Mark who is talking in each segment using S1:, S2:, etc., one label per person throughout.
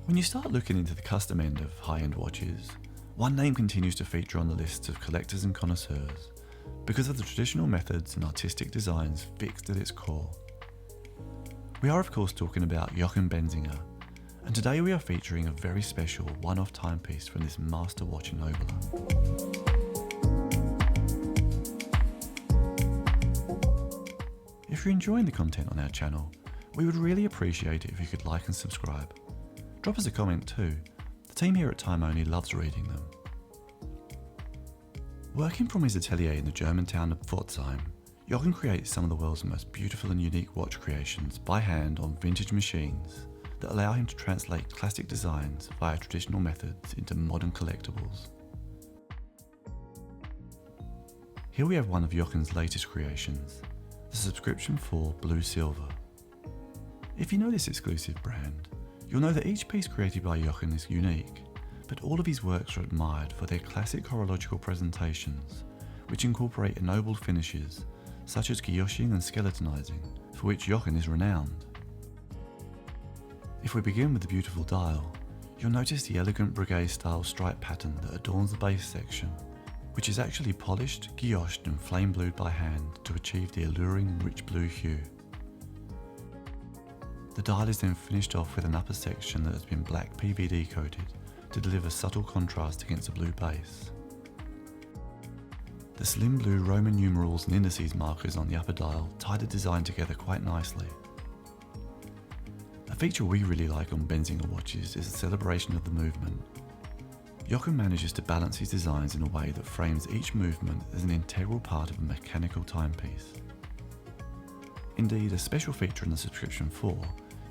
S1: When you start looking into the custom end of high-end watches, one name continues to feature on the lists of collectors and connoisseurs because of the traditional methods and artistic designs fixed at its core. We are of course talking about Jochen Benzinger, and today we are featuring a very special one-off timepiece from this master watch ennobler. If you're enjoying the content on our channel, we would really appreciate it if you could like and subscribe. Drop us a comment too. The team here at Time Only loves reading them. Working from his atelier in the German town of Pforzheim, Jochen creates some of the world's most beautiful and unique watch creations by hand on vintage machines that allow him to translate classic designs via traditional methods into modern collectibles. Here we have one of Jochen's latest creations, the subscription for Blue Silver. If you know this exclusive brand, you'll know that each piece created by Jochen is unique, but all of his works are admired for their classic horological presentations, which incorporate ennobled finishes such as guillotine and skeletonizing, for which Jochen is renowned. If we begin with the beautiful dial, you'll notice the elegant brigade-style stripe pattern that adorns the base section, which is actually polished, guilloched and flame-blued by hand to achieve the alluring rich blue hue. The dial is then finished off with an upper section that has been black PVD coated to deliver subtle contrast against a blue base. The slim blue Roman numerals and indices markers on the upper dial tie the design together quite nicely. A feature we really like on Benzinger watches is the celebration of the movement. Jochen manages to balance his designs in a way that frames each movement as an integral part of a mechanical timepiece. Indeed, a special feature in the subscription 4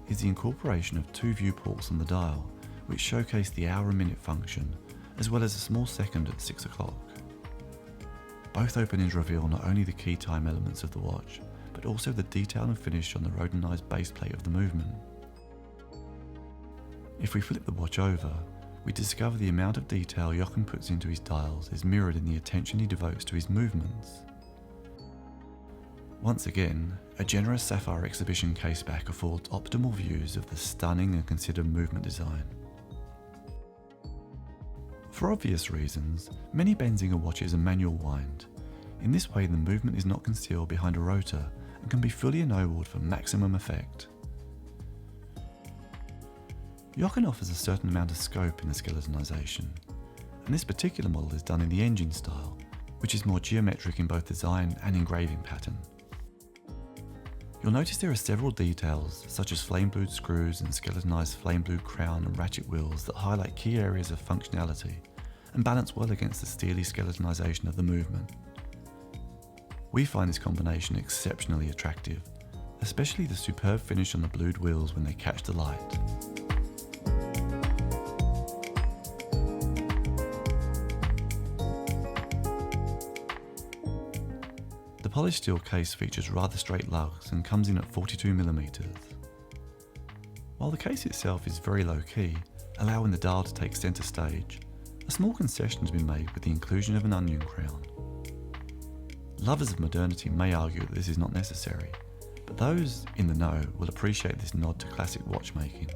S1: is the incorporation of two viewports on the dial, which showcase the hour and minute function, as well as a small second at 6 o'clock. Both openings reveal not only the key time elements of the watch, but also the detail and finish on the rhodonized base plate of the movement. If we flip the watch over, we discover the amount of detail Jochen puts into his dials is mirrored in the attention he devotes to his movements. Once again, a generous sapphire exhibition caseback affords optimal views of the stunning and considered movement design. For obvious reasons, many Benzinger watches are manual wind. In this way, the movement is not concealed behind a rotor and can be fully ennobled for maximum effect. Jochen offers a certain amount of scope in the skeletonization, and this particular model is done in the engine style, which is more geometric in both design and engraving pattern. You'll notice there are several details, such as flame-blued screws and skeletonized flame-blued crown and ratchet wheels that highlight key areas of functionality and balance well against the steely skeletonization of the movement. We find this combination exceptionally attractive, especially the superb finish on the blued wheels when they catch the light. The polished steel case features rather straight lugs and comes in at 42mm. While the case itself is very low key, allowing the dial to take centre stage, a small concession has been made with the inclusion of an onion crown. Lovers of modernity may argue that this is not necessary, but those in the know will appreciate this nod to classic watchmaking,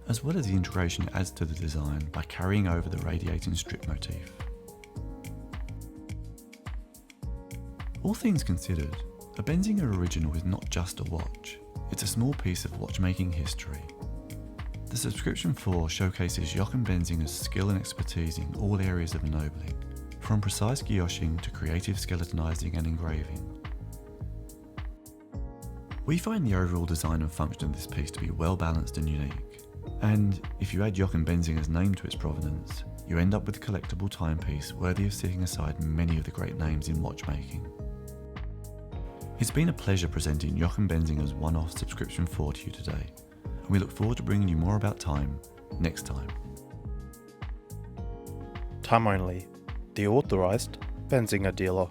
S1: as well as the integration it adds to the design by carrying over the radiating strip motif. All things considered, a Benzinger original is not just a watch, it's a small piece of watchmaking history. The subscription 4 showcases Jochen Benzinger's skill and expertise in all areas of ennobling, from precise guillotine to creative skeletonizing and engraving. We find the overall design and function of this piece to be well balanced and unique, and if you add Jochen Benzinger's name to its provenance, you end up with a collectible timepiece worthy of setting aside many of the great names in watchmaking. It's been a pleasure presenting Jochen Benzinger's one-off subscription 4 to you today, and we look forward to bringing you more about time next time.
S2: Time Only, the authorized Benzinger dealer.